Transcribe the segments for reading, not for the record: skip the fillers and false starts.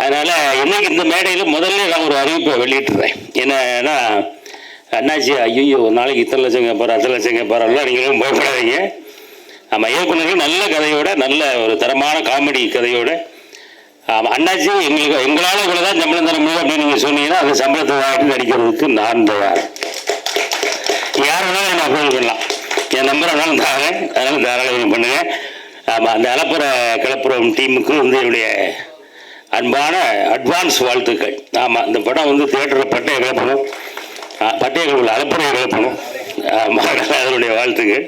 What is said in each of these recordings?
அதனால் இன்றைக்கி இந்த மேடையில் முதல்ல நான் ஒரு அறிவிப்பை வெளியிட்டுறேன். என்னன்னா, அண்ணாச்சி ஐயோ ஒரு நாளைக்கு இத்தனை லட்சம் கேட்பார், அத்தனை லட்சம் கேட்பாரெல்லாம் நீங்களும் பயப்படாதீங்க. ஆமாம், இயக்குநர்கள் நல்ல கதையோட, நல்ல ஒரு தரமான காமெடி கதையோட, அண்ணாச்சி எங்களால் இவ்வளோ தான் சம்பளம் தர முடியும் அப்படின்னு நீங்கள் சொன்னீங்கன்னா அந்த சம்பளத்தை வாங்கிட்டு நடிக்கிறதுக்கு நான் தயார். யார் வேணாலும் என்ன அப்ரோச் பண்ணலாம், என் நம்பரை வேணாலும் தாரேன், அதனால் தாராளம் பண்ணுங்கள். ஆமாம், அந்த கலப்புறம் டீமுக்கு என்னுடைய அன்பான அட்வான்ஸ் வாழ்த்துக்கள். ஆமாம், இந்த படம் தியேட்டரில் பட்டையை கிளப்பணும், பட்டைகள் உள்ள அலப்புறையை கிளப்பணும். அதனுடைய வாழ்த்துக்கள்.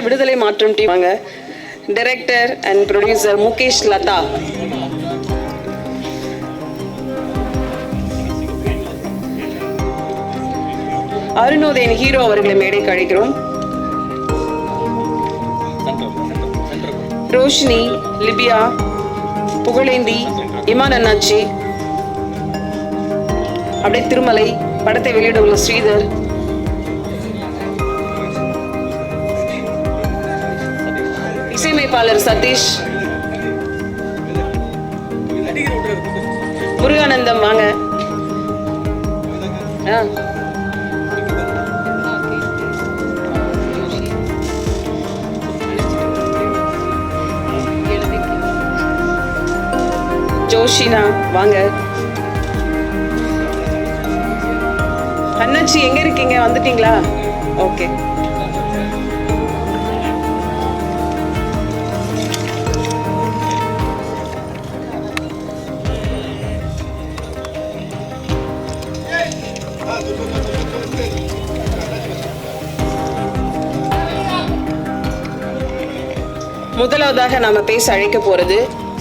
விடுதலை மாற்றம் டீம் வாங்க. Director and producer Mukesh Latha. Arunodhayan hero அவர்களை மேடைக்கு அழைக்கிறோம். ரோஷினி, லிபியா, புகழேந்தி, இமான் அண்ணாச்சி, அப்படியே திருமலை, படத்தை வெளியிட உள்ள ஸ்ரீதர், இசையமைப்பாளர் சதீஷ், முருகானந்தம் வாங்க. ஜோஷினா வாங்க. அண்ணாச்சி எங்க இருக்கீங்க, வந்துட்டீங்களா? ஓகே. முதலாவதாக நாம பேச அழைக்க போறது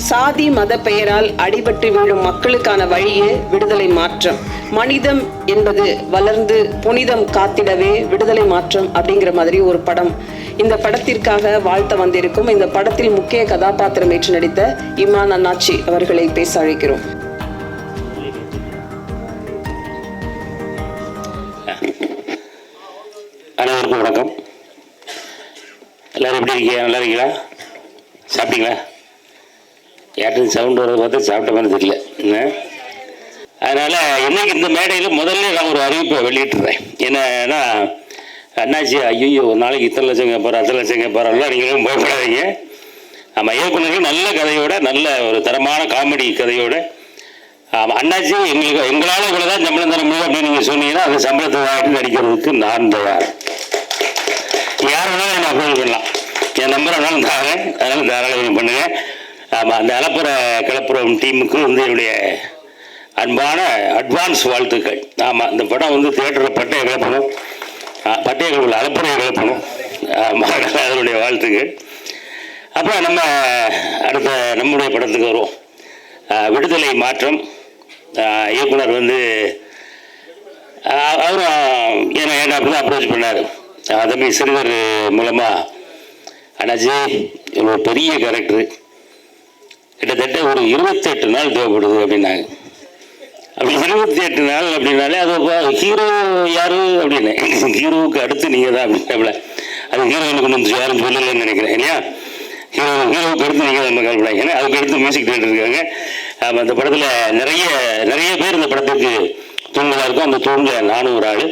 சாதி மத பெயரால் அடிபட்டு வீழும் மக்களுக்கான வழியே விடுதலை மாற்றம். மனிதம் என்பது வளர்ந்து புனிதம் காத்திடவே விடுதலை மாற்றம் அப்படிங்கிற மாதிரி ஒரு படம். இந்த படத்திற்காக வாழ்த்த வந்திருக்கும் இந்த படத்தில் முக்கிய கதாபாத்திரம் ஏற்று நடித்த இமான் அண்ணாச்சி அவர்களை பேச அழைக்கிறோம். அனைவருக்கும் வணக்கம். எல்லாரும் எப்படி இருக்கீங்க? நல்லா இருக்கீங்களா? சாப்பிட்டீங்களா? ஏற்றது சவுண்டு வரதை பார்த்து சாப்பிட்ட மாதிரி தெரியல. அதனால் இன்றைக்கி இந்த மேடையில் முதல்ல நான் ஒரு அறிவிப்பை வெளியிட்டுறேன். என்னன்னா, அண்ணாச்சி ஐயோ ஒரு நாளைக்கு இத்தனை லட்சம் கேட்பார், அத்தனை லட்சம் கேட்பாரெல்லாம் நீங்களும் பயப்படாதீங்க. ஆமாம், இயக்குநர்கள் நல்ல கதையோட, நல்ல ஒரு தரமான காமெடி கதையோட, அண்ணாச்சி எங்களால் இவ்வளோ தான் சம்பளம் தர முடியும் அப்படின்னு நீங்கள் சொன்னீங்கன்னா அந்த சம்பளத்தை வாங்கிட்டு நடிக்கிறதுக்கு நான் தயார். யார் வேணாலும் என்ன அப்ரோச் பண்ணலாம், என் நம்பரை வேணாலும் தாரேன், அதனால் தாராளம் பண்ணுங்கள். ஆமாம், அந்த கலப்புறம் டீமுக்கு என்னுடைய அன்பான அட்வான்ஸ் வாழ்த்துக்கள். ஆமாம், இந்த படம் தியேட்டரில் பட்டையை கிளப்பணும், பட்டைகள் உள்ள அலப்புறையை கிளப்பணும். அதனுடைய வாழ்த்துக்கள். அப்புறம் நம்ம அடுத்த நம்முடைய படத்துக்கு வருவோம். விடுதலை மாற்றம். இயக்குனர் அவரும் என்ன அப்படி தான் அப்ரோச் பண்ணார். தம்பி சிறுவர் மூலமாக, அண்ணாச்சி ஒரு பெரிய கேரக்டரு, கிட்டத்தட்ட ஒரு 28 நாள் தேவைப்படுது அப்படின்னாங்க. அப்படி 28 நாள் அப்படின்னாலே அது ஹீரோ யார் அப்படின்னு, ஹீரோவுக்கு அடுத்து நீங்கள் தான் அப்படின்னா, அது ஹீரோயினுக்கு ஒன்று யாரும் சொல்லலைன்னு நினைக்கிறேன் இல்லையா? ஹீரோவுக்கு அடுத்து நீங்கள் தான் கல்பனாங்க. ஏன்னா அதுக்கு அடுத்து மியூசிக் டைரக்டர் இருக்காங்க. அந்த படத்தில் நிறைய பேர் இந்த படத்துக்கு தூண்களாக இருக்கும். அந்த தூண்கள் நானும் ஒரு ஆள்.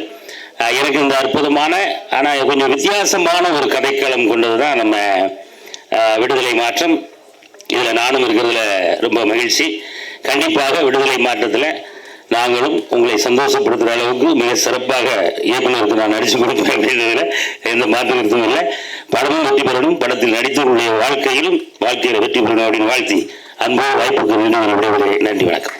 எனக்கு இந்த அற்புதமான ஆனால் கொஞ்சம் வித்தியாசமான ஒரு கதைக்களம் கொண்டது தான் நம்ம விடுதலை மாற்றம். இதில் நானும் இருக்கிறதுல ரொம்ப மகிழ்ச்சி. கண்டிப்பாக விடுதலை மாற்றத்தில் நாங்களும் உங்களை சந்தோஷப்படுத்துகிற அளவுக்கு மிக சிறப்பாக இயக்குநருக்கு நான் நடித்து கொடுப்பேன் அப்படின்றதுல எந்த மாற்று கருத்தும் இல்லை. படமும் வெற்றி பெறணும், படத்தில் நடித்தவருடைய வாழ்க்கையில் வெற்றி பெறணும் அப்படின்னு வாழ்த்தி அன்பு வாய்ப்புக்கு வேண்டும். நன்றி, வணக்கம்.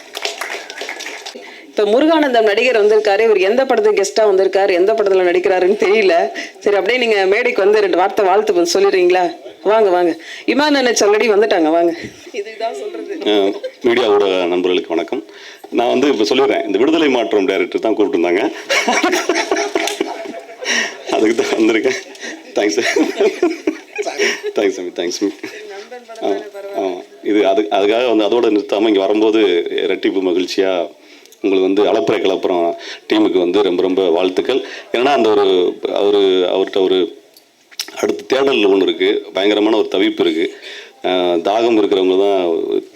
இப்போ முருகானந்தம் நடிகர் வந்திருக்காரு. இவர் எந்த படத்துக்கு கெஸ்டா வந்திருக்காரு, எந்த படத்துல நடிக்கிறாருன்னு தெரியல. சரி, அப்படியே நீங்க மேடைக்கு 2 வார்த்தை வாழ்த்து சொல்லிடுறீங்களா? வாங்க வாங்க. இமான் அண்ணாச்சி ஆல்ரெடி வந்துட்டாங்க, வாங்க. இதுதான் சொல்றது. மீடியாவோட நண்பர்களுக்கு வணக்கம். நான் இப்போ சொல்லிடுறேன், இந்த விடுதலை மாற்றம் டைரக்டர் தான் கூப்பிட்டுருந்தாங்க, அதுக்கு தான் வந்திருக்கேன். Thanks thanks. ஆமாம், இது அதுக்காக அதோட நிறுத்தாமல் இங்கே வரும்போது இரட்டிப்பு மகிழ்ச்சியாக உங்களுக்கு வந்து அளப்புரை கலப்புறம் டீமுக்கு வந்து ரொம்ப ரொம்ப வாழ்த்துக்கள். ஏன்னா அந்த அவர்கிட்ட ஒரு அடுத்த தேடல் ஒன்று இருக்குது, பயங்கரமான ஒரு தவிப்பு இருக்குது. தாகம் இருக்கிறவங்க தான்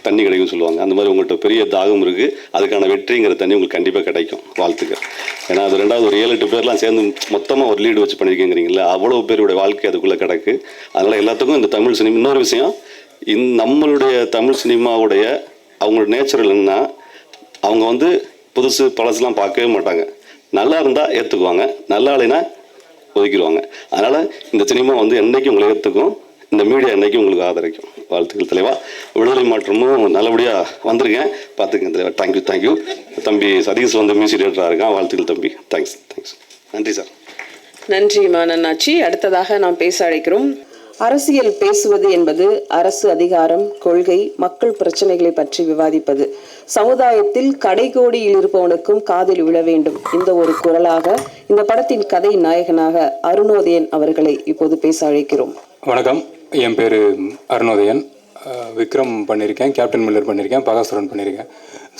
தண்ணி கிடைக்கும்னு சொல்லுவாங்க. அந்த மாதிரி உங்கள்கிட்ட பெரிய தாகம் இருக்குது, அதுக்கான வெற்றிங்கிற தண்ணி உங்களுக்கு கண்டிப்பாக கிடைக்கும். வாழ்த்துக்கள். ஏன்னா அது ரெண்டாவது ஒரு 7-8 பேர்லாம் சேர்ந்து மொத்தமாக ஒரு லீடு வச்சு பண்ணியிருக்கீங்கிறீங்களா, அவ்வளோ பேருடைய வாழ்க்கை அதுக்குள்ளே கிடக்கு. அதனால் எல்லாத்துக்கும் இந்த தமிழ் சினிமா இன்னொரு விஷயம், நம்மளுடைய தமிழ் சினிமாவுடைய அவங்களோட நேச்சுரல் என்னன்னா, அவங்க வந்து புதுசு பழசுலாம் பார்க்கவே மாட்டாங்க. நல்லா இருந்தால் ஏற்றுக்குவாங்க, நல்லா இல்லைன்னா ஒதுக்கிடுவாங்க. அதனால் இந்த சினிமா வந்து என்றைக்கும் உங்களை ஏற்றுக்கும், இந்த மீடியா என்றைக்கும் உங்களுக்கு ஆதரிக்கும். வாழ்த்துக்கள் தலைவா. விடுதலை மாற்றமும் நல்லபடியாக வந்திருக்கேன், பார்த்துக்கங்க தலைவா. தேங்க்யூ. தம்பி சதீஷ் வந்து மியூசிக் டைரக்டராக இருக்கான். வாழ்த்துக்கள் தம்பி. தேங்க்ஸ். நன்றி சார். நன்றி மானண்ணாச்சி. அடுத்ததாக நாம் பேச அழைக்கிறோம். அரசியல் பேசுவது என்பது அரசு அதிகாரம், கொள்கை, மக்கள் பிரச்சனைகளை பற்றி விவாதிப்பது. சமுதாயத்தில் கடைகோடியில் இருப்பவனுக்கும் காதில் விழ வேண்டும். இந்த ஒரு குரலாக இந்த படத்தின் கதை நாயகனாக அருணோதயன் அவர்களை இப்போது பேச அழைக்கிறோம். வணக்கம், என் பேர் அருணோதயன். விக்ரம் பண்ணியிருக்கேன், கேப்டன் மில்லர் பண்ணியிருக்கேன், பகாசுரன் பண்ணியிருக்கேன்.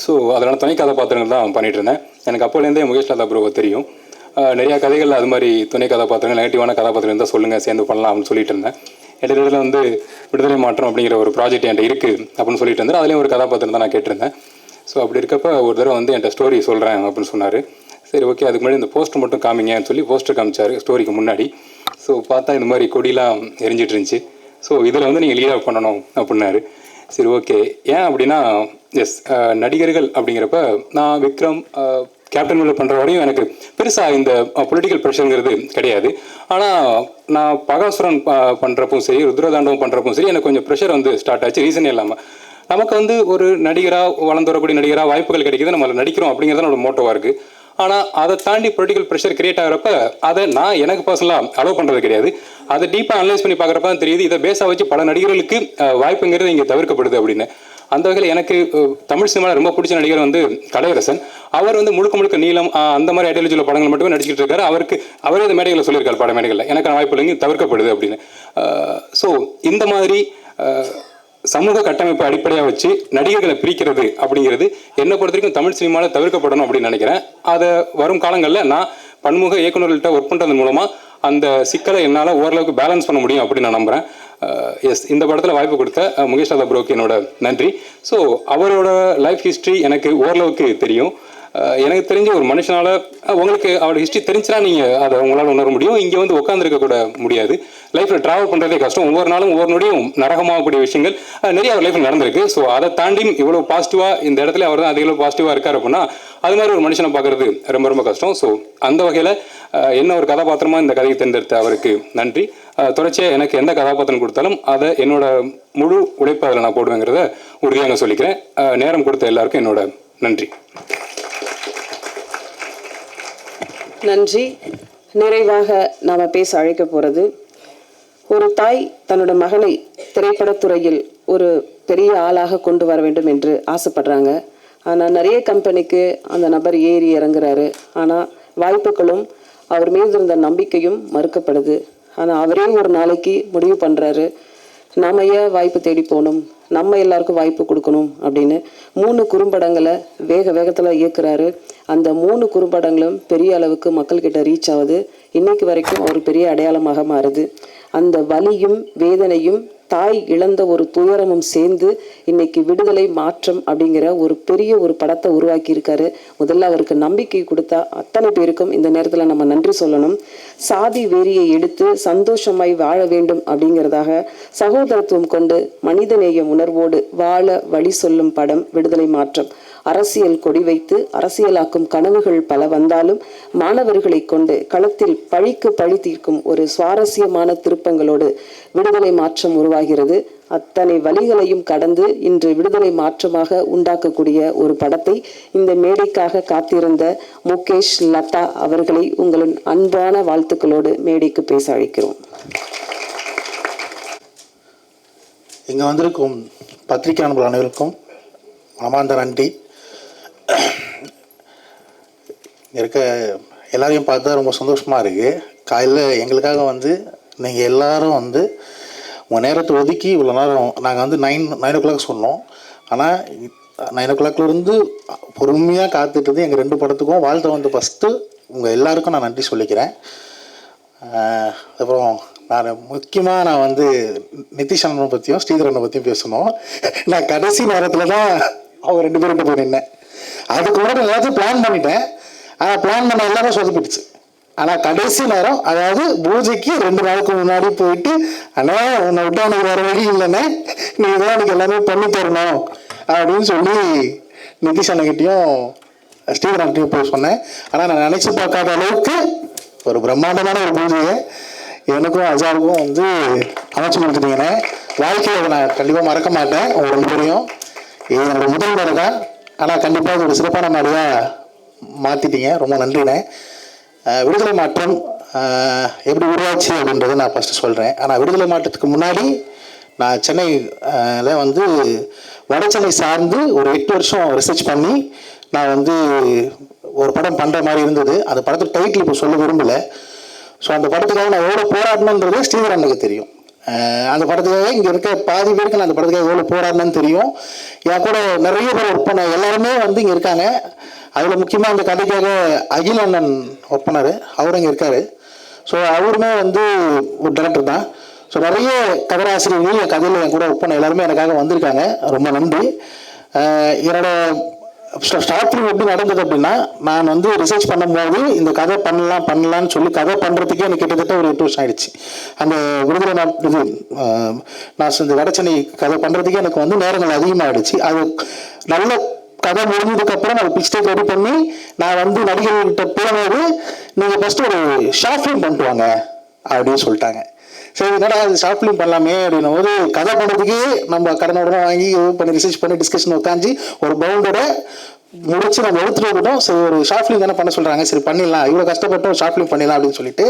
ஸோ அதனால் துணை கதாபாத்திரங்கள் தான் பண்ணிகிட்டு இருந்தேன். எனக்கு அப்போலேருந்தே முகேஷ் லதா ப்ரோவை தெரியும். நிறையா கதைகள் அது மாதிரி துணை கதாபாத்திரங்கள், நெகட்டிவான கதாபாத்திரம் இருந்தால் சொல்லுங்கள், சேர்ந்து பண்ணலாம் அப்படின்னு சொல்லிட்டு இருந்தேன். இடையில வந்து விடுதலை மாற்றம் அப்படிங்கிற ஒரு ப்ராஜெக்ட் என்கிட்ட இருக்குது அப்படின்னு சொல்லிட்டு இருந்தார். அதுலேயும் ஒரு கதாபாத்திரம் தான் நான் கேட்டிருந்தேன். ஸோ அப்படி இருக்கப்போ ஒரு தடவை வந்து என்கிட்ட ஸ்டோரி சொல்கிறேன் அப்படின்னு சொன்னார். சரி ஓகே, அதுக்கு முன்னாடி இந்த போஸ்டர் மட்டும் காமிங்கன்னு சொல்லி போஸ்டர் காமிச்சார் ஸ்டோரிக்கு முன்னாடி. ஸோ பார்த்தா இந்த மாதிரி கொடிலாம் எரிஞ்சிட்டு இருந்துச்சு. ஸோ இதில் வந்து நீங்கள் லீடாக பண்ணணும் அப்படின்னாரு. சரி ஓகே. ஏன் அப்படின்னா நடிகர்கள் அப்படிங்கிறப்ப நான் விக்ரம் கேப்டன் மில்லர் பண்ணுற வரையும் எனக்கு பெருசாக இந்த பொலிட்டிக்கல் ப்ரெஷருங்கிறது கிடையாது. ஆனால் நான் பகாசுரன் பண்ணுறப்பவும் சரி, ருத்ரதாண்டவம் பண்ணுறப்பவும் சரி, எனக்கு கொஞ்சம் ப்ரெஷர் வந்து ஸ்டார்ட் ஆச்சு. ரீசனே இல்லாமல் நமக்கு வந்து ஒரு நடிகராக வளர்ந்து வரக்கூடிய நடிகராக வாய்ப்புகள் கிடைக்கிது, நம்ம நடிக்கிறோம் அப்படிங்கிறது என்னோட மோட்டோவாக இருக்குது. ஆனால் அதை தாண்டி பொலிட்டிக்கல் ப்ரெஷர் கிரியேட் ஆகிறப்ப அதை நான் எனக்கு பர்சனலாக அலோவ் பண்ணுறது கிடையாது. அதை டீப்பாக அனலைஸ் பண்ணி பார்க்குறப்ப தான் தெரியுது, இதை பேஸாக வச்சு பல நடிகர்களுக்கு வாய்ப்புங்கிறது இங்கே தவிர்க்கப்படுது அப்படின்னு. அந்த வகையில் எனக்கு தமிழ் சினிமாவில் ரொம்ப பிடிச்ச நடிகர் வந்து கலையரசன். அவர் வந்து முழுக்க நீளம் அந்த மாதிரி ஐடியாலஜியில் படங்கள் மட்டுமே நடிச்சிட்டு இருக்காரு. அவரே இந்த மேடைகளில் சொல்லியிருக்காரு, பட மேடைகளில் எனக்கான வாய்ப்புகள் இங்கே தவிர்க்கப்படுது அப்படின்னு. ஸோ இந்த மாதிரி சமூக கட்டமைப்பை அடிப்படையாக வச்சு நடிகர்களை பிரிக்கிறது அப்படிங்கிறது என்னை பொறுத்த வரைக்கும் தமிழ் சினிமாவில் தவிர்க்கப்படணும் அப்படின்னு நினைக்கிறேன். அதை வரும் காலங்களில் நான் பன்முக இயக்குநர்கள்ட்ட ஒர்க் பண்ணுறது மூலமாக அந்த சிக்கலை என்னால் ஓரளவுக்கு பேலன்ஸ் பண்ண முடியும் அப்படின்னு நான் நம்புகிறேன். இந்த படத்தில் வாய்ப்பு கொடுத்த முகேஷ் லதா ப்ரோக்கு என்னோட நன்றி. ஸோ அவரோட லைஃப் ஹிஸ்ட்ரி எனக்கு ஓரளவுக்கு தெரியும். எனக்கு தெரிஞ்ச ஒரு மனுஷனால் உங்களுக்கு அவரோட ஹிஸ்ட்ரி தெரிஞ்சுனா நீங்கள் அதை உங்களால் உணர முடியும். இங்கே வந்து உட்காந்துருக்க கூட முடியாது. லைஃப்பில் ட்ராவல் பண்ணுறதே கஷ்டம். ஒவ்வொரு நாளும் ஒவ்வொரு நொடியும் நரகமாகக்கூடிய விஷயங்கள் நிறைய அவர் லைஃப்பில் நடந்திருக்கு. ஸோ அதை தாண்டி இவ்வளோ பாசிட்டிவாக இந்த இடத்துல அவர் தான் அதிக பாசிட்டிவாக இருக்கார் அப்படின்னா அது மாதிரி ஒரு மனுஷனை பார்க்குறது ரொம்ப ரொம்ப கஷ்டம். ஸோ அந்த வகையில் என்ன ஒரு கதாபாத்திரமாக இந்த கதையை தேர்ந்தெடுத்த அவருக்கு நன்றி. தொடர்ச்சியாக எனக்கு எந்த கதாபாத்திரம் கொடுத்தாலும் அதை என்னோட முழு உழைப்பு அதில் நான் போடுவேங்கிறத உறுதியாக சொல்லிக்கிறேன். நேரம் கொடுத்த எல்லாருக்கும் என்னோட நன்றி. நன்றி. நிறைவாக நாம் பேச அழைக்க போகிறது, ஒரு தாய் தன்னோட மகனை திரைப்படத்துறையில் ஒரு பெரிய ஆளாக கொண்டு வர வேண்டும் என்று ஆசைப்படுறாங்க. ஆனால் நிறைய கம்பெனிக்கு அந்த நபர் ஏறி இறங்குறாரு. ஆனால் வாய்ப்புகளும் அவர் மீது இருந்த நம்பிக்கையும் மறுக்கப்படுது. ஆனால் அவரே ஒரு நாளைக்கு முடிவு பண்ணுறாரு, நாம ஏன் வாய்ப்பு தேடி போகணும், நம்ம எல்லாருக்கும் வாய்ப்பு கொடுக்கணும் அப்படின்னு 3 குறும்படங்களை வேகத்தில் இயக்குறாரு. அந்த 3 குறும்படங்களும் பெரிய அளவுக்கு மக்கள்கிட்ட ரீச் ஆகுது. இன்னைக்கு வரைக்கும் ஒரு பெரிய அடையாளமாக மாறுது. அந்த வலியும் வேதனையும் தாய் இழந்த ஒரு துயரமும் சேர்ந்து இன்னைக்கு விடுதலை மாற்றம் அப்படிங்கிற ஒரு பெரிய ஒரு படத்தை உருவாக்கி இருக்காரு. முதல்ல அவருக்கு நம்பிக்கை கொடுத்தா அத்தனை பேருக்கும் இந்த நேரத்தில் நம்ம நன்றி சொல்லணும். சாதி வெறியை எடுத்து சந்தோஷமாய் வாழ வேண்டும் அப்படிங்கிறதாக சகோதரத்துவம் கொண்டு மனிதநேய உணர்வோடு வாழ வழி சொல்லும் படம் விடுதலை மாற்றம். அரசியல் கொடி வைத்து அரசியலாக்கும் கனவுகள் பல வந்தாலும் மாணவர்களை கொண்டு களத்தில் பழிக்கு பழி தீர்க்கும் ஒரு சுவாரஸ்யமான திருப்பங்களோடு விடுதலை மாற்றம் உருவாகிறது. அத்தனை வழிகளையும் கடந்து இன்று விடுதலை மாற்றமாக உண்டாக்கக்கூடிய ஒரு படத்தை இந்த மேடைக்காக காத்திருந்த முகேஷ் லதா அவர்களை உங்களின் அன்பான வாழ்த்துக்களோடு மேடைக்கு பேச அழைக்கிறோம். இங்கே வந்திருக்கும் பத்திரிகை நண்பர்கள் அனைவருக்கும் மனமார்ந்த நன்றி. இருக்க எல்லாரையும் பார்த்தா ரொம்ப சந்தோஷமாக இருக்குது. காலையில் எங்களுக்காக வந்து நீங்கள் எல்லோரும் வந்து உங்கள் நேரத்தை ஒதுக்கி இவ்வளோ நேரம் நாங்கள் வந்து 9 o'clock சொன்னோம். ஆனால் 9 o'clockலேருந்து பொறுமையாக காத்துட்டு எங்கள் 2 படத்துக்கும் வாழ்த்து வந்து ஃபஸ்ட்டு உங்கள் எல்லாருக்கும் நான் நன்றி சொல்லிக்கிறேன். அப்புறம் நான் வந்து நிதிஷ் அண்ணனை பற்றியும் ஸ்ரீதரனை பற்றியும் பேசணும். நான் கடைசி நேரத்தில் தான் அவங்க 2 பேர்கிட்ட போய் நின்னேன். அதுக்கு முன்னாடி எல்லாத்தையும் பிளான் பண்ணிட்டேன். ஆனால் பிளான் பண்ண எல்லாமே சொதப்பிடுச்சு. ஆனால் கடைசி நேரம், அதாவது பூஜைக்கு 2 நாளுக்கு முன்னாடி போயிட்டு, அண்ணா உன்னை விட்டு அவனுக்கு வேறு வழி இல்லைண்ணே, நீ தான் எனக்கு எல்லாமே பண்ணி தரணும் அப்படின்னு சொல்லி நிதிஷ் அண்ணகிட்டையும் ஸ்ரீதரன்கிட்டையும் போய் சொன்னேன். ஆனால் நான் நினச்சி பார்க்காத அளவுக்கு ஒரு பிரம்மாண்டமான ஒரு பூஜையை எனக்கும் அஜாருக்கும் வந்து அமைச்சு கொடுத்துட்டீங்கண்ணே. வாழ்க்கையை நான் கண்டிப்பாக மறக்க மாட்டேன். உங்க 2 பேரையும் இது என்னோட முதல் முறை தான். ஆனால் கண்டிப்பாக இது ஒரு சிறப்பான மாதிரியாக மாற்றிட்டீங்க. ரொம்ப நன்றிண்ணே. விடுதலை மாற்றம் எப்படி உருவாச்சு அப்படின்றத நான் ஃபஸ்ட்டு சொல்கிறேன். ஆனால் விடுதலை மாற்றத்துக்கு முன்னாடி நான் சென்னையில் வந்து வட சென்னை சார்ந்து ஒரு 8 வருஷம் ரிசர்ச் பண்ணி நான் வந்து ஒரு படம் பண்ணுற மாதிரி இருந்தது. அந்த படத்துக்கு டைட்டில் இப்போ சொல்ல விரும்பலை. ஸோ அந்த படத்துக்காக நான் எவ்வளோ போராடணுன்றது ஸ்ரீதரனுக்கு தெரியும். அந்த படத்துக்காக இங்கே இருக்க பாதி பேருக்கு நான் அந்த படத்துக்காக எவ்வளோ போராடணும்னு தெரியும். என் கூட நிறைய பேர் ஒர்க் பண்ண எல்லாருமே வந்து இங்கே இருக்காங்க. அதில் முக்கியமாக அந்த கதைக்காக அகில் அண்ணன் ஒர்க் பண்ணார், அவர் இங்கே இருக்கார். ஸோ அவருமே வந்து ஒரு டைரக்டர் தான். ஸோ நிறைய கதராசிரியர்கள் என் கதையில் என் கூட ஒர்க் பண்ண எல்லாருமே எனக்காக வந்திருக்காங்க. ரொம்ப நன்றி. என்னோட ஷார்ட் ஃபிலிம் எப்படி நடந்தது அப்படின்னா, நான் வந்து ரிசர்ச் பண்ணும்போது இந்த கதை பண்ணலான்னு சொல்லி கதை பண்ணுறதுக்கே எனக்கு கிட்டத்தட்ட ஒரு 8 வருஷம் ஆயிடுச்சு. அந்த விடுதலை நான் இந்த வட சென்னை கதை பண்ணுறதுக்கே எனக்கு வந்து நேரங்கள் அதிகமாகிடுச்சு. அது நல்ல கதை முடிஞ்சதுக்கப்புறம் நான் பிக்ஸ்டேக் ரெடி பண்ணி நான் வந்து நடிகர்கிட்ட போகும்போது, நீங்கள் ஃபஸ்ட்டு ஒரு ஷார்ட் ஃபிலிம் பண்ணிட்டு வாங்க அப்படின்னு சொல்லிட்டாங்க. சரி, என்னடா அது ஷார்ட் ஃபிலிம் பண்ணலாமே அப்படின்னும் போது, கதை பண்ணுறதுக்கே நம்ம கடனோட வாங்கி பண்ணி ரிசர்ச் பண்ணி டிஸ்கஷன் உட்காந்து ஒரு பவுண்டோட முடிச்சு நம்ம எடுத்துகிட்டு வந்துட்டோம். சரி, ஒரு ஷார்ட் ஃபிலிம் தானே பண்ண சொல்கிறாங்க, சரி பண்ணிடலாம், இவ்வளோ கஷ்டப்பட்டு ஒரு ஷார்ட் ஃபிலிம் பண்ணிடலாம் அப்படின்னு சொல்லிட்டு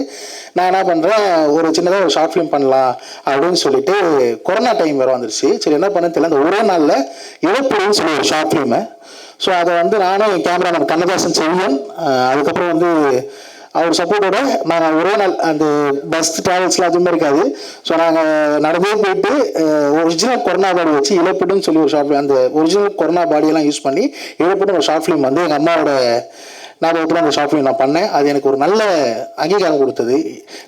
நான் என்ன பண்ணுறேன், ஒரு சின்னதாக ஒரு ஷார்ட் ஃபிலிம் பண்ணலாம் அப்படின்னு சொல்லிட்டு கொரோனா டைம் வேறு வந்துருச்சு. சரி, என்ன பண்ண தெரியல, அந்த ஒரே நாளில் இழப்புன்னு சொல்லி ஒரு ஷார்ட் ஃபிலிமு. ஸோ அதை வந்து நானும் என் கேமராமேன் கண்ணதாசன் செல்வன், அதுக்கப்புறம் வந்து அவர் சப்போர்ட்டோட நாங்கள் ஒரே நாள் அந்த பஸ் ட்ராவல்ஸ்லாம் எதுவுமே இருக்காது. ஸோ நாங்கள் நடந்தே போயிட்டு ஒரிஜினல் கொரோனா பாடி வச்சு இழப்புன்னு சொல்லி ஒரு ஷார்ட் ஃபிலிம், அந்த ஒரிஜினல் கொரோனா பாடியெல்லாம் யூஸ் பண்ணி இழப்புன்னு ஒரு ஷார்ட் ஃபிலிம் வந்து எங்கள் அம்மாவோட ஞாபகத்தில் அந்த ஷார்ட் ஃபிலிம் நான் பண்ணேன். அது எனக்கு ஒரு நல்ல அங்கீகாரம் கொடுத்தது.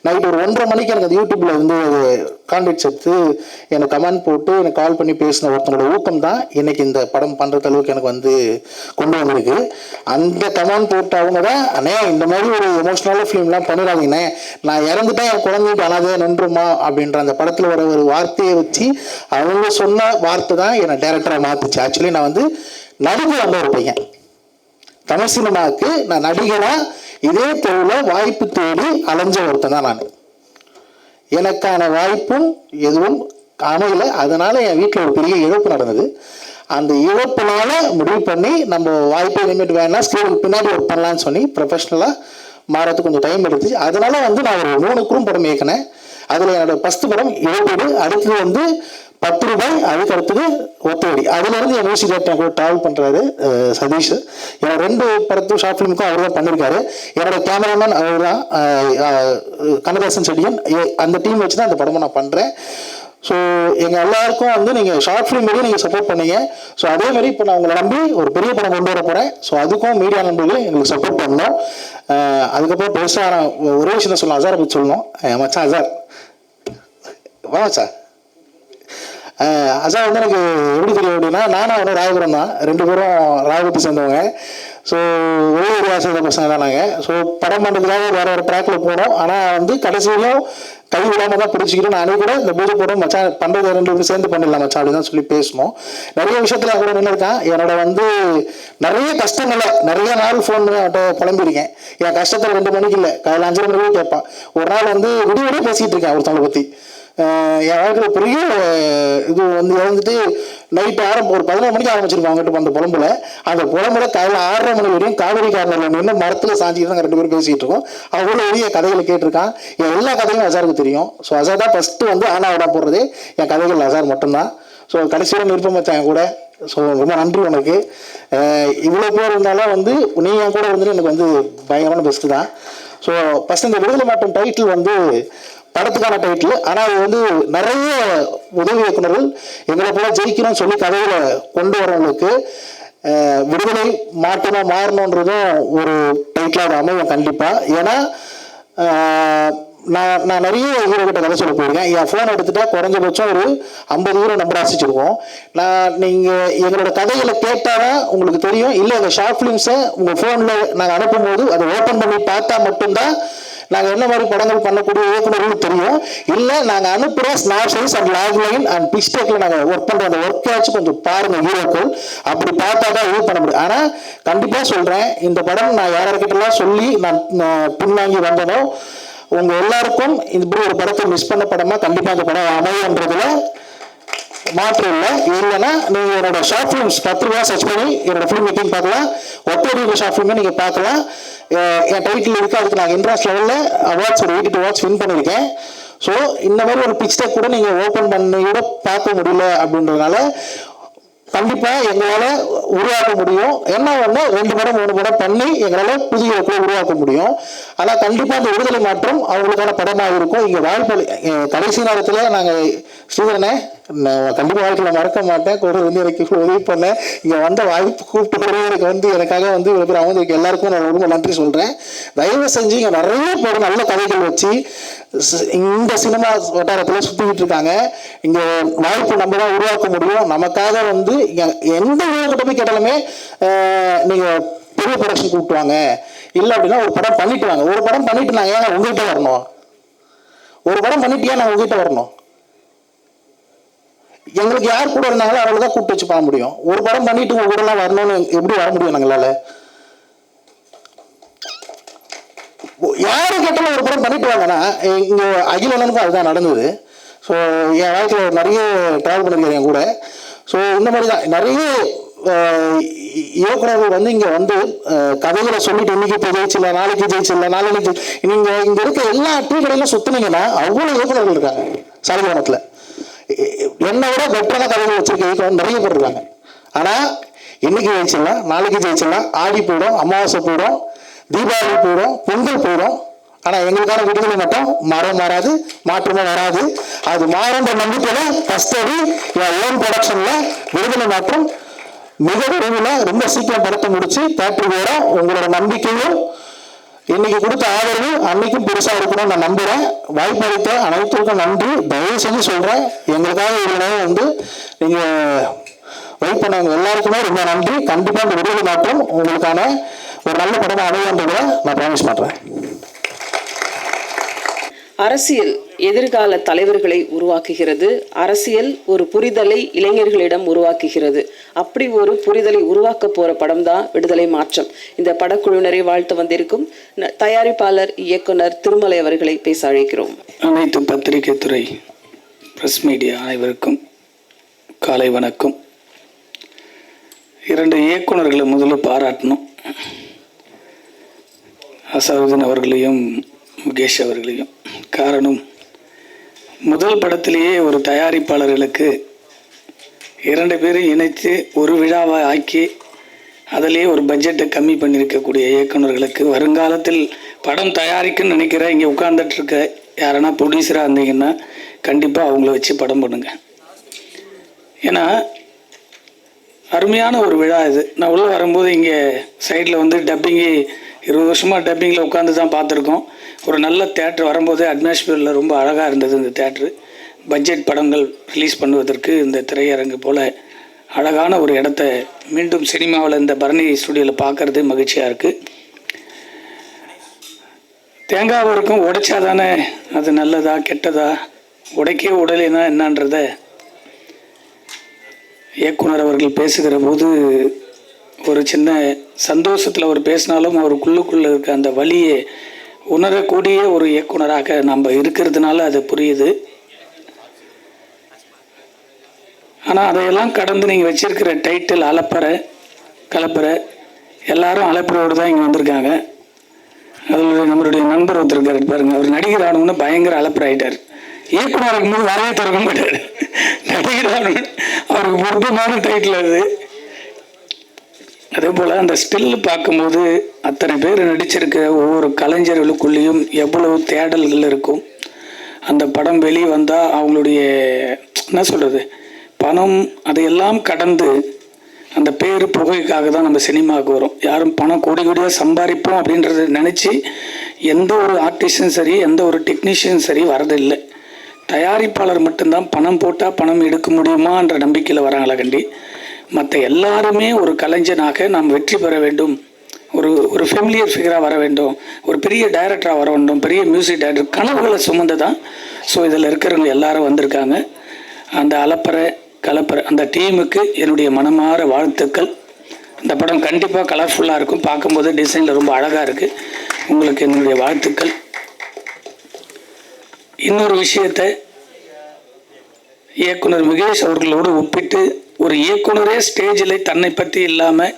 நைட்டு ஒரு 1:30 மணிக்கு எனக்கு அந்த யூடியூப்பில் வந்து கான்டாக்ட்ஸ் எடுத்து எனக்கு கமெண்ட் போட்டு எனக்கு கால் பண்ணி பேசின ஒருத்தனோட ஊக்கம் தான் இன்னைக்கு இந்த படம் பண்ணுறது அளவுக்கு எனக்கு வந்து கொண்டு வந்திருக்கு. அந்த கமெண்ட் போட்டு அவங்க தான், அண்ணே இந்த மாதிரி ஒரு எமோஷ்னலான ஃபிலிம்லாம் பண்ணிடாதீங்கண்ணே, நான் இறந்துட்டேன் என் குழந்தைக்கு அனாதையாக நின்றுமா அப்படின்ற அந்த படத்தில் வர ஒரு வார்த்தையை வச்சு அவங்க சொன்ன வார்த்தை தான் என்னை டேரக்டராக மாற்றுச்சு. ஆக்சுவலி நான் வந்து நடிகர் வந்த ஒரு பையன், தமிழ் சினிமாவுக்கு நான் நடிகனா இதே தெருவில் வாய்ப்பு தேடி அலைஞ்ச ஒருத்தன் தான் நான். எனக்கான வாய்ப்பும் எதுவும் அமையல. அதனால என் வீட்டில் ஒரு பெரிய இழப்பு நடந்தது. அந்த இழப்புனால முடிவு பண்ணி நம்ம வாய்ப்பை இனிமேட்டு வேணாம், ஸ்க்ரீனுக்கு பின்னாடி ஒர்க் பண்ணலான்னு சொல்லி ப்ரொஃபஷ்னலாக மாறதுக்கு கொஞ்சம் டைம் எடுத்துச்சு. அதனால வந்து நான் ஒரு 3 குறும்படம் இயக்கினேன். அதில் என்னோட ஃபஸ்ட்டு படம் இழப்பீடு, அடுத்தது வந்து 10 ரூபாய், அதுக்கு அடுத்தது ஒத்தவடி. அதுலேருந்து என் மியூசிக் டேரக்டர் கூட ட்ராவல் பண்ணுறாரு சதீஷ். என்னோட 2 படத்தும் ஷார்ட் ஃபிலிமுக்கும் அவர் தான் பண்ணியிருக்காரு. என்னோட கேமராமேன் அவர் தான் கண்ணதாசன் செடியன். அந்த டீம் வச்சு தான் அந்த படமும் நான் பண்ணுறேன். ஸோ எங்கள் எல்லாருக்கும் வந்து நீங்கள் ஷார்ட் ஃபிலிம் மீடியா நீங்கள் சப்போர்ட் பண்ணீங்க. ஸோ அதே மாதிரி இப்போ நான் உங்களை நம்பி ஒரு பெரிய படம் கொண்டு வர போகிறேன். ஸோ அதுக்கும் மீடியா நண்பர்கள் எங்களுக்கு சப்போர்ட் பண்ணணும். அதுக்கப்புறம் பெருசாக நான் ஒரே விஷயம் சொல்லணும், அசாரை பற்றி சொல்லணும். மச்சான் அசார் வா மச்சா. அசார் வந்து எனக்கு எப்படி தெரியும் அப்படின்னா, நானும் அவரும் ராயபுரம் தான், 2 பேரும் ராயபுரத்தை சேர்ந்தவங்க. ஸோ ஒரே ஒரு சேர்ந்த பசங்க தான் நாங்கள். ஸோ படம் பண்ணுறதுக்காக வேறு ட்ராக்கில் போனோம். ஆனால் வந்து கடைசியிலும் கை விடாமல் தான் பிடிச்சிக்கிட்டு நானே கூட இந்த பூஜை போடும் மச்சான் பண்ணுறது 2 பேரும் சேர்ந்து பண்ணிடலாம் மச்சான் அப்படின்னு தான் சொல்லி பேசணும். நிறைய விஷயத்தில் கூட நின்றுருக்கேன். என்னோட வந்து நிறைய கஷ்டங்களை நிறைய நாள் ஃபோன் பண்ணி அவன்கிட்ட புலம்பிருக்கேன். என் கஷ்டத்தில் 2 மணிக்கு இல்லை, காலையில் 5:30 மணிக்கு கேட்பான். ஒரு நாள் வந்து விடிய பேசிகிட்டு இருக்கேன் ஒருத்தவங்களை பற்றி. என் வாழ்க்கையில் பெரிய இது வந்து இறந்துட்டு நைட்டு ஒரு 11 மணிக்கு ஆரம்பிச்சிருக்கோம் அவங்ககிட்ட அந்த புலம்புல. அந்த புலம்புல காலையில் 6:30 மணி வரையும் காவிரி கார்னரில் நின்று மரத்தில் சாஞ்சிட்டு தான் 2 பேரும் பேசிகிட்டு இருக்கோம். அவ்வளோ வெளியே கதைகளை கேட்டிருக்கான். என் எல்லா கதையும் அசாருக்கு தெரியும். ஸோ அசார் தான் ஃபஸ்ட்டு வந்து ஆனாவிடா போடுறது என் கதைகள் அசார் மட்டும்தான். ஸோ கடைசியில் நிற்பம் வச்சேன் என் கூட. ஸோ ரொம்ப நன்றி உனக்கு. இவ்வளோ பேர் இருந்தாலும் வந்து நீ என் கூட வந்துட்டு எனக்கு வந்து பயங்கரமான பெஸ்ட்டு தான். ஸோ ஃபஸ்ட் இந்த விடுதலை மாற்றம் டைட்டில் வந்து படத்துக்கான டைட்டில். ஆனால் அது வந்து நிறைய உதவி இயக்குனர்கள் எங்களை போல ஜெயிக்கணும்னு சொல்லி கதைகளை கொண்டு வரவங்களுக்கு விடுதலை மாற்றமா மாறணுன்றதும் ஒரு டைட்டிலாக அமையும் கண்டிப்பாக. ஏன்னா நான் நிறைய ஹீரோ கிட்ட கதை சொல்ல போயிருக்கேன். என் ஃபோன் எடுத்துட்டா குறைஞ்சபட்சம் ஒரு 50 ஹீரோ நம்பர் ஆசிச்சிருக்கோம். நீங்கள் எங்களோட கதைகளை கேட்டாதான் உங்களுக்கு தெரியும். இல்லை எங்கள் ஷார்ட் ஃபிலிம்ஸை உங்கள் ஃபோனில் நாங்கள் அனுப்பும்போது அதை ஓப்பன் பண்ணி பார்த்தா மட்டும்தான் நாங்கள் என்ன மாதிரி படங்கள் பண்ணக்கூடிய இயக்குநர்களும் தெரியும். இல்லை நாங்கள் அனுப்புகிற ஸ்னாப்ஷாட்ஸ் அண்ட் லாக்லைன் அண்ட் பிக்ஸ்டேக்கில் நாங்கள் ஒர்க் பண்ணுற அந்த ஒர்க்காச்சும் கொஞ்சம் பாருங்கள் ஹீரோக்கள். அப்படி பார்த்தா தான் இது பண்ண முடியும். ஆனால் கண்டிப்பாக சொல்கிறேன், இந்த படம் நான் யார்கிட்டலாம் சொல்லி நான் பின்வாங்கி வந்தனோ உங்கள் எல்லாருக்கும் இப்படி ஒரு படத்தை மிஸ் பண்ண படமாக கண்டிப்பாக இந்த படம் அமையன்றதுல மாற்றம் இல்லை. இல்லைன்னா நீங்கள் என்னோட ஷார்ட் ஃபிலிம்ஸ் 10 ரூபா சர்ச் பண்ணி என்னோட ஃபிலிம் மேக்கிங் பார்க்கலாம். ஒத்தோட ஷார்ட் ஃபிலிமே நீங்கள் பார்க்கலாம். என் டைட்டில் இருக்குது. அதுக்கு நாங்கள் இன்டர்நேஷனல் லெவலில் அவார்ட்ஸ் ஒரு 82 அவார்ட்ஸ் வின் பண்ணியிருக்கேன். ஸோ இந்த மாதிரி ஒரு பிக்ஸ்டர் கூட நீங்கள் ஓப்பன் பண்ணி கூட பார்க்க முடியல அப்படின்றதுனால கண்டிப்பாக எங்களால் உருவாக்க முடியும். என்ன ஒன்று 2 படம் 3 படம் பண்ணி எங்களால் புதிய உருவாக்க முடியும். ஆனால் கண்டிப்பாக அந்த விடுதலை மாற்றம் அவங்களுக்கான படமாக இருக்கும். இங்கே வாய்ப்பு கடைசி நேரத்தில் நாங்கள் ஸ்ரீதரனை நான் கண்டிப்பாக வாழ்க்கையில் மறக்க மாட்டேன். கூட வந்து எனக்கு உதவி பண்ணேன். இங்கே வந்த வாய்ப்பு கூப்பிட்டு எனக்கு வந்து எனக்காக வந்து இவ்வளோ பேர் அவங்க எல்லாருக்கும் நான் ரொம்ப நன்றி சொல்கிறேன். தயவு செஞ்சு இங்கே நிறைய பேர் நல்ல கதைகள் வச்சு இந்த சினிமா வட்டாரத்தில் சுற்றிக்கிட்டு இருக்காங்க. இங்கே வாய்ப்பு நம்ம தான் உருவாக்க முடியும். நமக்காக வந்து எந்த ஊர்கிட்ட போய் கேட்டாலுமே நீங்கள் பெரிய ப்ரொடக்ஷன் கூப்பிட்டுவாங்க, இல்லை அப்படின்னா ஒரு படம் பண்ணிட்டு வாங்க. ஒரு படம் பண்ணிட்டு நாங்கள் ஏன் உங்ககிட்ட வரணும்? ஒரு படம் பண்ணிட்டு ஏன் நாங்கள் உங்ககிட்ட வரணும்? எங்களுக்கு யார் கூட இருந்தாங்களோ அவங்கள தான் கூப்பிட்டு வச்சு பார்க்க முடியும். ஒரு படம் பண்ணிட்டு உங்க கூடலாம் வரணும்னு எப்படி வர முடியும் நாங்களால? யாரும் கேட்டாலும் ஒரு படம் பண்ணிட்டு வாங்கன்னா இங்கே அகிலனுக்கும் அதுதான் நடந்தது. ஸோ என் வாழ்க்கையில் நிறைய ட்ராவல் பண்ணியிருக்கேன் என் கூட. ஸோ இந்த மாதிரி தான் நிறைய இயக்குநர்கள் வந்து இங்கே வந்து கதைகளை சொல்லிட்டு இன்னைக்கு இப்போ ஜெயிச்சில்ல, நாளைக்கு ஜெயிச்சில்ல, நாளைக்கு நீங்கள் இங்கே இருக்க எல்லா டீ கடையிலும் சுற்றுனீங்கன்னா அவ்வளோ இயக்குநர்கள் இருக்காங்க சாலைவனத்தில். என்னை விட பெட்டரான கதைகள் வச்சிருக்க இயக்குனர் நிறைய பேர் இருக்காங்க. ஆனால் இன்னைக்கு ஜெயிச்சிடலாம், நாளைக்கு ஜெயிச்சிடலாம், ஆடி போயிடும், அமாவாசை போயிடும், தீபாவளி போயிடும், பொங்கல் போயிடும். ஆனால் எங்களுக்கான விடுதலை மட்டும் மாறாது, மாற்றமே வராது. அது மாறுன்ற நம்பிக்கையில ஃபஸ்ட்டு என் ஓன் ப்ரொடக்ஷனில் விடுதலை மாற்றம் மிக விரைவில் ரொம்ப சீக்கிரம் படத்தை முடிச்சு தேட்டரோட உங்களோட நம்பிக்கையும் இன்னைக்கு கொடுத்த ஆதரவு அன்னைக்கும் பெருசாக இருக்கணும்னு நான் நம்புகிறேன். வாய்ப்பு அளித்த அனைத்திற்கும் நன்றி. தயவு செஞ்சு சொல்கிறேன், எங்களுக்காக இவ்வளோ வந்து நீங்கள் வெயிட் பண்ணவங்க எல்லாருக்குமே ரொம்ப நன்றி. கண்டிப்பாக இந்த விடுதலை மாற்றம் உங்களுக்கான ஒரு நல்ல படமாக அமையன்றதை நான் ப்ராமிஸ் பண்ணுறேன். அரசியல் எதிர்கால தலைவர்களை உருவாக்குகிறது. அரசியல் ஒரு புரிதலை இளைஞர்களிடம் உருவாக்குகிறது. அப்படி ஒரு புரிதலை உருவாக்க போற படம் தான் விடுதலை மாற்றம். இந்த படக்குழுவினரை வாழ்த்து வந்திருக்கும் தயாரிப்பாளர் இயக்குனர் திருமலை அவர்களை பேச அழைக்கிறோம். அனைத்து பத்திரிகை துறை பிரஸ் மீடியா அனைவருக்கும் காலை வணக்கம். 2 இயக்குனர்களை முதல்ல பாராட்டணும். அசாவுதீன் அவர்களையும் முகேஷ் அவர்களையும். காரணம், முதல் படத்திலேயே ஒரு தயாரிப்பாளர்களுக்கு 2 பேரும் இணைத்து ஒரு விழாவை ஆக்கி அதிலேயே ஒரு பட்ஜெட்டை கம்மி பண்ணியிருக்கக்கூடிய இயக்குநர்களுக்கு வருங்காலத்தில் படம் தயாரிக்குன்னு நினைக்கிற இங்கே உட்கார்ந்துட்டு இருக்க யாரனா ப்ரொடியூசராக இருந்தீங்கன்னா கண்டிப்பாக அவங்கள வச்சு படம் பண்ணுங்க. ஏன்னா அருமையான ஒரு விழா இது. நான் உள்ளே வரும்போது இங்கே சைடில் வந்து டப்பிங்கு 20 வருஷமாக டப்பிங்கில் உட்காந்து தான் பார்த்துருக்கோம். ஒரு நல்ல தேட்டர் வரும்போது அட்மாஸ்பியரில் ரொம்ப அழகாக இருந்தது இந்த தேட்ரு. பட்ஜெட் படங்கள் ரிலீஸ் பண்ணுவதற்கு இந்த திரையரங்கு போல் அழகான ஒரு இடத்த மீண்டும் சினிமாவில் இந்த பரணி ஸ்டுடியோவில் பார்க்குறது மகிழ்ச்சியாக இருக்குது. தேங்காய் வரைக்கும் உடைச்சா தானே அது நல்லதா கெட்டதா, உடைக்கே உடலைனா என்னன்றத இயக்குனர் அவர்கள் பேசுகிற போது ஒரு சின்ன சந்தோஷத்தில் அவர் பேசினாலும் அவருக்குள்ளுக்குள்ளே இருக்க அந்த வலியை உணரக்கூடிய ஒரு இயக்குனராக நம்ம இருக்கிறதுனால அது புரியுது. ஆனால் அதையெல்லாம் கடந்து நீங்கள் வச்சிருக்கிற டைட்டில் அலப்பறை கலப்பறை, எல்லாரும் அலப்பறையோடு தான் இங்கே வந்திருக்காங்க. அதில் நம்மளுடைய நண்பர் ஒருத்தருக்காரு பாருங்க, அவர் நடிகர் ஆகணும்னு பயங்கர அலப்பறை ஆகிட்டார். இயக்குனர் இருக்கும்போது வரவே திறக்க மாட்டார். நடிகர் ஆகணும் அவருக்கு பொருத்தமான டைட்டில் அது. அதே போல் அந்த ஸ்டில் பார்க்கும்போது அத்தனை பேர் நடிச்சிருக்க ஒவ்வொரு கலைஞர்களுக்குள்ளேயும் எவ்வளவு தேடல்கள் இருக்கும். அந்த படம் வெளியே வந்தால் அவங்களுடைய என்ன சொல்கிறது, பணம் அதையெல்லாம் கடந்து அந்த பேர் புகைக்காக தான் நம்ம சினிமாவுக்கு வரும். யாரும் பணம் கோடி கோடியாக சம்பாதிப்போம் அப்படின்றத நினச்சி எந்த ஒரு ஆர்டிஸ்டும் சரி, எந்த ஒரு டெக்னீஷியனும் சரி வரதில்லை. தயாரிப்பாளர் மட்டும்தான் பணம் போட்டால் பணம் எடுக்க முடியுமான்ற நம்பிக்கையில் வராங்களா கண்டி. மற்ற எல்லாருமே ஒரு கலைஞனாக நாம் வெற்றி பெற வேண்டும், ஒரு ஃபெமிலியர் ஃபிகராக வர வேண்டும், ஒரு பெரிய டைரக்டராக வர வேண்டும், பெரிய மியூசிக் டைரக்டர் கனவுகளை சுமந்து தான். ஸோ இதில் இருக்கிறவங்க எல்லாரும் வந்திருக்காங்க. அந்த கலப்பறை அந்த டீமுக்கு என்னுடைய மனமாற வாழ்த்துக்கள். இந்த படம் கண்டிப்பாக கலர்ஃபுல்லாக இருக்கும், பார்க்கும்போது டிசைனில் ரொம்ப அழகாக இருக்குது. உங்களுக்கு என்னுடைய வாழ்த்துக்கள். இன்னொரு விஷயத்தை இயக்குனர் முகேஷ் அவர்களோடு ஒப்பிட்டு, ஒரு இயக்குனரே ஸ்டேஜில் தன்னை பற்றி இல்லாமல்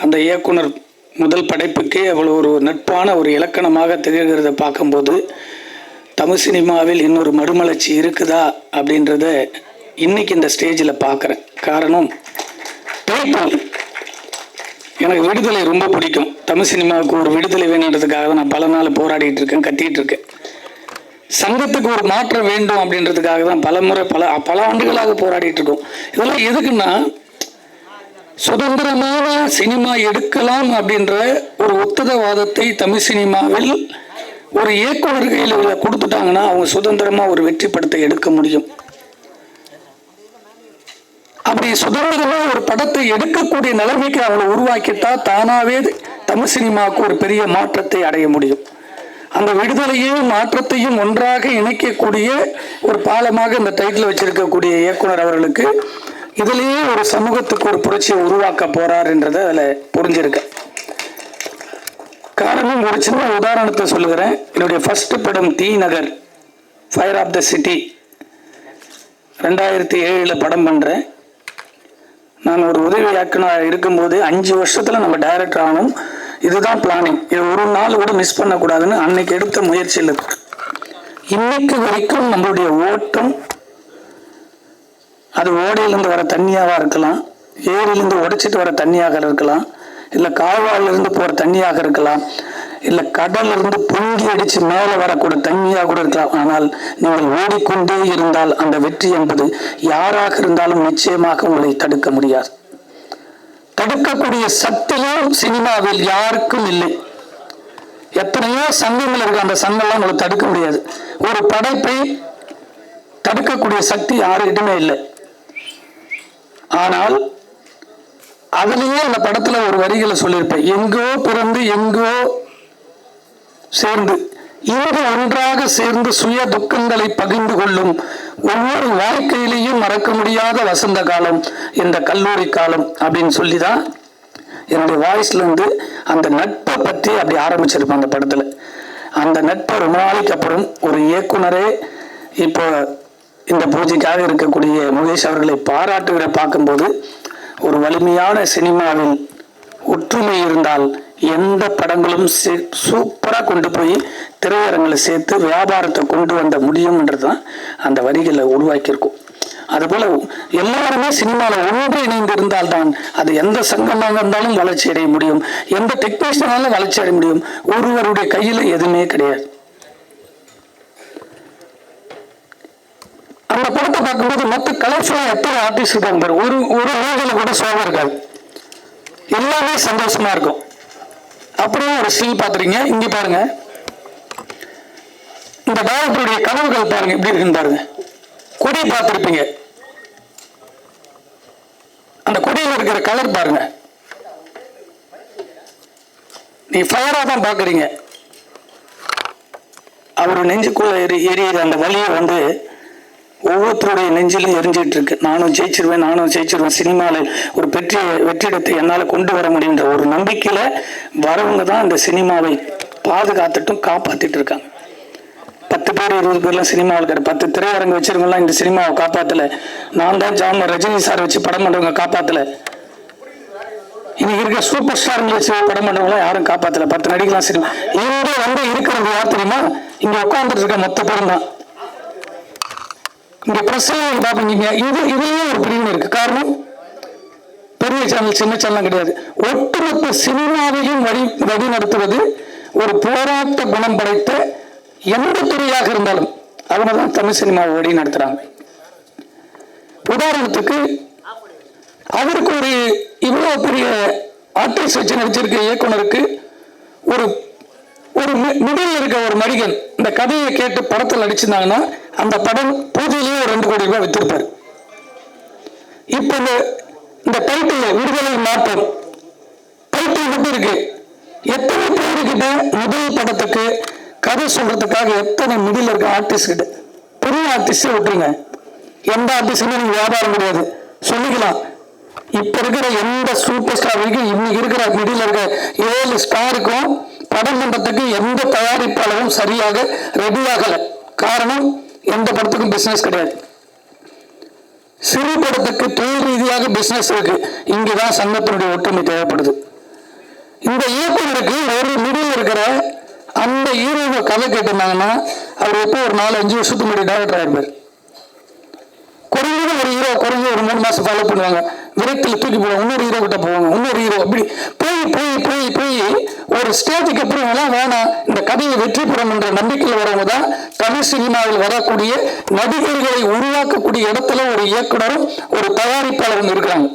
அந்த இயக்குனர் முதல் படைப்புக்கே அவ்வளோ ஒரு நட்பான ஒரு இலக்கணமாக திகழ்கிறத பார்க்கும்போது தமிழ் சினிமாவில் இன்னொரு மறுமலர்ச்சி இருக்குதா அப்படின்றத இன்னைக்கு இந்த ஸ்டேஜில் பார்க்குறேன். காரணம், எனக்கு விடுதலை ரொம்ப பிடிக்கும். தமிழ் சினிமாவுக்கு ஒரு விடுதலை வேணுன்றதுக்காக நான் பல நாள் போராடிட்டு இருக்கேன், கத்திட்டு இருக்கேன். சங்கத்துக்கு ஒரு மாற்றம் வேண்டும் அப்படின்றதுக்காக தான் பல ஆண்டுகளாக போராடிட்டு இருக்கோம். இதெல்லாம் எதுக்குன்னா, சுதந்திரமான சினிமா எடுக்கலாம் அப்படின்ற ஒரு உத்தரவாதத்தை தமிழ் சினிமாவில் ஒரு இயக்குனர் கையில் கொடுத்துட்டாங்கன்னா அவங்க சுதந்திரமா ஒரு வெற்றி படத்தை எடுக்க முடியும். அப்படி சுதந்திரமா ஒரு படத்தை எடுக்கக்கூடிய நிலைமைக்கு அவங்களை உருவாக்கிட்டா தானாவே தமிழ் சினிமாவுக்கு ஒரு பெரிய மாற்றத்தை அடைய முடியும். அந்த விடுதலையும் மாற்றத்தையும் ஒன்றாக இணைக்கக்கூடிய ஒரு பாலமாக இந்த டைட்டில் வச்சிருக்கக்கூடிய இயக்குனர் அவர்களுக்கு இதுலேயே ஒரு சமூகத்துக்கு ஒரு புரட்சியை உருவாக்க போறார் என்றதை அதில் புரிஞ்சிருக்க. காரணம், ஒரு சின்ன உதாரணத்தை சொல்லுகிறேன். என்னுடைய ஃபர்ஸ்ட் படம் தி நகர், ஃபயர் ஆஃப் த சிட்டி, 2007 படம் பண்ணுறேன். நான் ஒரு உதவி இயக்குனர் இருக்கும்போது 5 வருஷத்தில் நம்ம டைரக்டர் ஆகணும், இதுதான் பிளானிங், இது ஒரு நாள் கூட மிஸ் பண்ணக்கூடாதுன்னு அன்னைக்கு எடுத்த முயற்சியில் இன்னைக்கு வரைக்கும் நம்மளுடைய ஓட்டம், அது ஓடையிலிருந்து வர தண்ணியாக இருக்கலாம், ஏரியிலிருந்து உடைச்சிட்டு வர தண்ணியாக இருக்கலாம், இல்லை கால்வாயிலிருந்து போகிற தண்ணியாக இருக்கலாம், இல்லை கடலிலிருந்து பொங்கி அடித்து மேலே வரக்கூடிய தண்ணியாக கூட இருக்கலாம். ஆனால் நீங்கள் ஓடிக்கொண்டே இருந்தால் அந்த வெற்றி என்பது யாராக இருந்தாலும் நிச்சயமாக உங்களை தடுக்க முடியாது. தடுக்கக்கூடிய சக்தியும் சினிமாவில் யாருக்கும் இல்லை. எத்தனையோ சங்கங்கள் இருக்கு, அந்த சங்கம்லாம் உங்களை தடுக்க முடியாது. ஒரு படைப்பை தடுக்கக்கூடிய சக்தி யாருக்கிட்டுமே இல்லை. ஆனால் அதுலேயே அந்த படத்துல ஒரு வரிகளை சொல்லியிருப்பேன், எங்கோ பிறந்து எங்கோ சேர்ந்து இங்கு ஒன்றாக சேர்ந்து சுய துக்கங்களை பகிர்ந்து கொள்ளும் ஒவ்வொரு வாழ்க்கையிலையும் மறக்க முடியாத வசந்த காலம் இந்த கல்லூரி காலம் அப்படின்னு சொல்லிதான் என்னுடைய வாய்ஸ்ல இருந்து அந்த நட்பை பற்றி அப்படி ஆரம்பிச்சிருப்பேன் அந்த படத்துல. அந்த நட்பை ரொம்ப நாளைக்கு அப்புறம் ஒரு இயக்குனரே இப்போ இந்த பூஜைக்காக இருக்கக்கூடிய முகேஷ் அவர்களை பாராட்டுகிற பார்க்கும்போது, ஒரு வலிமையான சினிமாவில் ஒற்றுமை இருந்தால் எந்த படங்களும் சூப்பராக கொண்டு போய் திரையரங்கில் சேர்த்து வியாபாரத்தை கொண்டு வந்த முடியும்ன்றது தான் அந்த வரிகளை உருவாக்கியிருக்கும். அதுபோல் எல்லாருமே சினிமாவில் ஒன்று இணைந்து இருந்தால்தான் அது எந்த சங்கமாக இருந்தாலும் வளர்ச்சி அடைய முடியும், எந்த டெக்னீஷியனாலும் வளர்ச்சி அடைய முடியும். ஒருவருடைய கையில் எதுவுமே கிடையாது. அந்த படத்தை பார்க்கும்போது மொத்த கலர்ஃபுல்லாக எத்தனை ஆர்டிஸ்ட் இருக்காங்க, ஒரு மூவில கூட சோகம் இருக்காது, எல்லாமே சந்தோஷமா இருக்கும். அப்புறம் ஒரு ஸ்டில் பார்த்துறீங்க, இங்கே பாருங்க, இந்த டைரக்டருடைய கனவுகள் பாருங்க எப்படி இருக்குன்னு பாருங்க. கொடி பார்த்துருப்பீங்க, அந்த கொடியில் இருக்கிற கலர் பாருங்க, நீ ஃபயரா தான் பார்க்குறீங்க. அவர் நெஞ்சுக்குள்ள எரியிற அந்த வலியை வந்து ஒவ்வொருத்தருடைய நெஞ்சிலும் எரிஞ்சிட்டு இருக்கு. நானும் ஜெயிச்சிருவேன், சினிமாவில் ஒரு வெற்றிடத்தை என்னால் கொண்டு வர முடியுன்ற ஒரு நம்பிக்கையில வரவங்க தான் இந்த சினிமாவை பாதுகாத்துட்டும் காப்பாத்திட்டு இருக்காங்க. 10 பேர் 20 பேர்லாம் சினிமாவில் இருக்கிற 10 திரையரங்கு வச்சிருக்கலாம் இந்த சினிமாவை காப்பாத்தல. நான் தான் ரஜினி சார் வச்சு படம் பண்றவங்க காப்பாத்தல. இன்னைக்கு இருக்க சூப்பர் ஸ்டார்களை வச்சு படம் பண்றவங்களாம் யாரும் காப்பாத்தல. 10 நடிகலாம் சினிமா இங்க வந்து இருக்கிறது யார் தெரியுமா? இங்க உட்காந்துட்டு இருக்க மொத்த பேரும் தான். இங்க பிரசவம் பார்ப்பீங்க, இதுலயும் ஒரு பிரிவு இருக்கு. காரணம், பெரிய சேனல் சின்ன சேனல் கிடையாது. ஒட்டுமொத்த சினிமாவையும் வழி நடத்துவது ஒரு போராட்ட குணம் படைத்த எந்த துறையாக இருந்தாலும், அவங்க தான் தமிழ் சினிமாவை வழி நடத்துகிறாங்க. உதாரணத்துக்கு அவருக்கு ஒரு இவ்வளோ பெரிய ஆர்டிஸ்ட் வச்சு நடிச்சிருக்க இயக்குனருக்கு ஒரு ஒரு மிடில் இருக்க ஒரு நடிகன் இந்த கதையை கேட்டு படத்தில் நடிச்சிருந்தாங்கன்னா அந்த படம் பூஜையிலேயே ஒரு 2 கோடி ரூபாய் வித்திருப்பார். இப்போ இந்த டைட்டில் விடுதலை மாற்றம் டைட்டில் எப்படி இருக்கு? எத்தனை பேருக்கிட்ட முதல் படத்துக்கு கதை சொல்றதுக்காக எத்தனை மிடில் இருக்க ஆர்டிஸ்ட் கிட்ட, பெரிய ஆர்டிஸ்டே விட்டுருங்க, எந்த ஆர்டிஸ்டுமே நீங்க வியாபாரம் கிடையாது சொல்லிக்கலாம். இப்ப இருக்கிற எந்த சூப்பர் ஸ்டார் வரைக்கும் இன்னைக்கு இருக்கிற மிடில் இருக்க 7 ஸ்டாருக்கும் படம் பண்றதுக்கு எந்த தயாரிப்பாளரும் சரியாக ரெடி ஆகல. காரணம், எந்த படத்துக்கும் பிசினஸ் கிடையாது. சிறு படத்துக்கு தொழில் ரீதியாக பிசினஸ் இருக்கு. இங்குதான் சங்கத்தினுடைய ஒற்றுமை தேவைப்படுது. இந்த இயக்குனருக்கு ஒரு மிடில் இருக்கிற அந்த ஹீரோவை கதை கேட்டிருந்தாங்கன்னா அவர் எப்போ ஒரு 4-5 வருஷத்துக்கு முன்னாடி டைரக்டர் ஆயிருப்பார். குறைஞ்சது ஒரு ஹீரோ குறைஞ்ச ஒரு 3 மாசம் ஃபாலோ பண்ணுவாங்க, விரக்தியில் தூக்கி போடுவாங்க, இன்னொரு ஹீரோ கிட்ட போவாங்க, இன்னொரு ஹீரோ, அப்படி போய் போய் போய் போய் ஒரு ஸ்டேஜுக்கு அப்புறம் எல்லாம் வேணாம், இந்த கதையை வெற்றி பெறும் என்ற நம்பிக்கையில் வரவங்க தான் தமிழ் சினிமாவில் வரக்கூடிய நடிகர்களை உருவாக்கக்கூடிய இடத்துல ஒரு இயக்குனரும் ஒரு தயாரிப்பாளரும் இருக்கிறாங்க.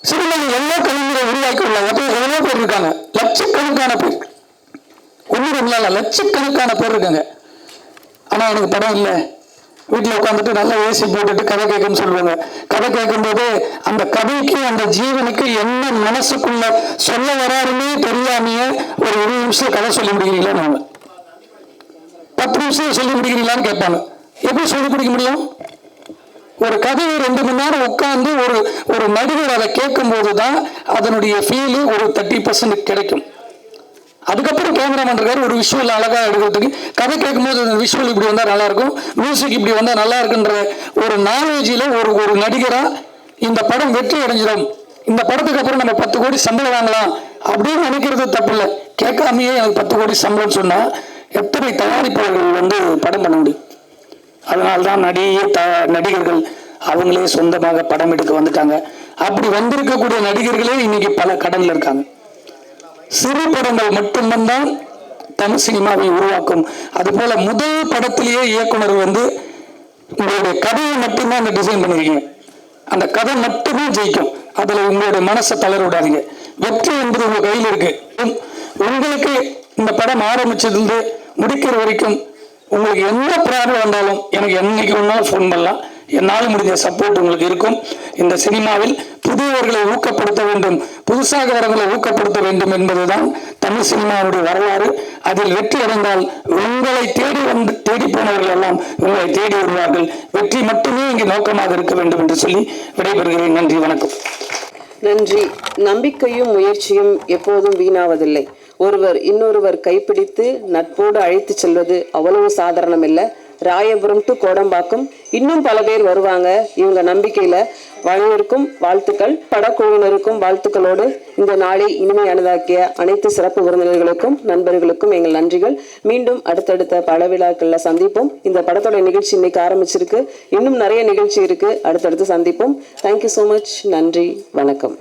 சினிமாவில் எல்லா கலைஞரை உருவாக்கி உள்ள எவ்வளோ பேர் இருக்காங்க, லட்சக்கணக்கான பேர், ஒன்றும் இல்ல லட்சக்கணக்கான பேர் இருக்காங்க. ஆனா எனக்கு படம் இல்லை, வீட்டில் உட்காந்துட்டு நல்லா ஏசி போட்டுட்டு கதை கேட்கணும்னு சொல்லுவாங்க. கதை கேட்கும்போது அந்த கதைக்கு அந்த ஜீவனுக்கு என்ன மனசுக்குள்ள சொல்ல வராருன்னே தெரியாமையே ஒரு 20 நிமிஷம் கதை சொல்லி முடிக்கிறீங்களா, நாங்க 10 நிமிஷம் சொல்லி முடிக்கிறீங்களான்னு கேட்பாங்க. எப்படி சொல்லி முடிக்க முடியும்? ஒரு கதையை 2 மணி நேரம் உட்கார்ந்து ஒரு நடிகர் அதை கேட்கும் போதுதான் அதனுடைய ஃபீல் ஒரு 30% கிடைக்கும். அதுக்கப்புறம் கேமராமேன் இருக்காரு, ஒரு விஷுவல் அழகா எடுக்கிறதுக்கு கதை கேட்கும்போது விஷுவல் இப்படி வந்தா நல்லா இருக்கும், மியூசிக் இப்படி வந்தா நல்லா இருக்குன்ற ஒரு நாலேஜில் ஒரு நடிகரா இந்த படம் வெற்றி அடைஞ்சிடும், இந்த படத்துக்கு அப்புறம் நம்ம 10 கோடி சம்பளம் வாங்கலாம் அப்படின்னு நினைக்கிறது தப்பு இல்லை. கேட்காமையே எனக்கு 10 கோடி சம்பளம் சொன்னா எத்தனை தயாரிப்பாளர்கள் படம் பண்ண முடியும்? அதனால்தான் நடிகர்கள் அவங்களே சொந்தமாக படம் எடுக்க வந்துட்டாங்க. அப்படி வந்திருக்கக்கூடிய நடிகர்களே இன்னைக்கு பல கடன்ல இருக்காங்க. சிறு படங்கள் மட்டும்தான் தமிழ் சினிமாவை உருவாக்கும். அது போல முதல் படத்திலேயே இயக்குனர் உங்களுடைய கதையை மட்டும்தான் அந்த டிசைன் பண்ணிருக்கீங்க, அந்த கதை மட்டுமே ஜெயிக்கும். அதுல உங்களுடைய மனசை தளர விடாதீங்க. வெற்றி என்பது உங்க கையில் இருக்கு. உங்களுக்கு இந்த படம் ஆரம்பிச்சதுலேருந்து முடிக்கிற வரைக்கும் உங்களுக்கு என்ன ப்ராப்ளம் வந்தாலும் எனக்கு என்னைக்கு ஒன்றாலும் ஃபோன் பண்ணலாம். என்னால் முடிஞ்ச சப்போர்ட் உங்களுக்கு இருக்கும். இந்த சினிமாவில் புதியவர்களை ஊக்கப்படுத்த வேண்டும், புதுசாக வரவர்களை ஊக்கப்படுத்த வேண்டும் என்பதுதான் தமிழ் சினிமாவுடைய வரலாறு. அதில் வெற்றி அடைந்தால் உங்களை தேடி போனவர்கள் எல்லாம் உங்களை தேடி வருவார்கள். வெற்றி மட்டுமே இங்கு நோக்கமாக இருக்க வேண்டும் என்று சொல்லி விடைபெறுகிறேன். நன்றி, வணக்கம். நன்றி. நம்பிக்கையும் முயற்சியும் எப்போதும் வீணாவதில்லை. ஒருவர் இன்னொருவர் கைப்பிடித்து நட்போடு அழைத்து செல்வது அவ்வளவு சாதாரணம் இல்லை. ராயபுரம் டு கோடம்பாக்கம் இன்னும் பல பேர் வருவாங்க. இவங்க நம்பிக்கையில வழியிருக்கும் வாழ்த்துக்கள். படக்குழுவினருக்கும் வாழ்த்துக்களோடு இந்த நாளை இனிமையானதாக்கிய அனைத்து சிறப்பு விருந்தினர்களுக்கும் நண்பர்களுக்கும் எங்கள் நன்றிகள். மீண்டும் அடுத்தடுத்த பல விழாக்கள்ல சந்திப்போம். இந்த படத்தோட நிகழ்ச்சி இன்னைக்கு ஆரம்பிச்சிருக்கு, இன்னும் நிறைய நிகழ்ச்சி இருக்கு, அடுத்தடுத்து சந்திப்போம். Thank you so much. நன்றி, வணக்கம்.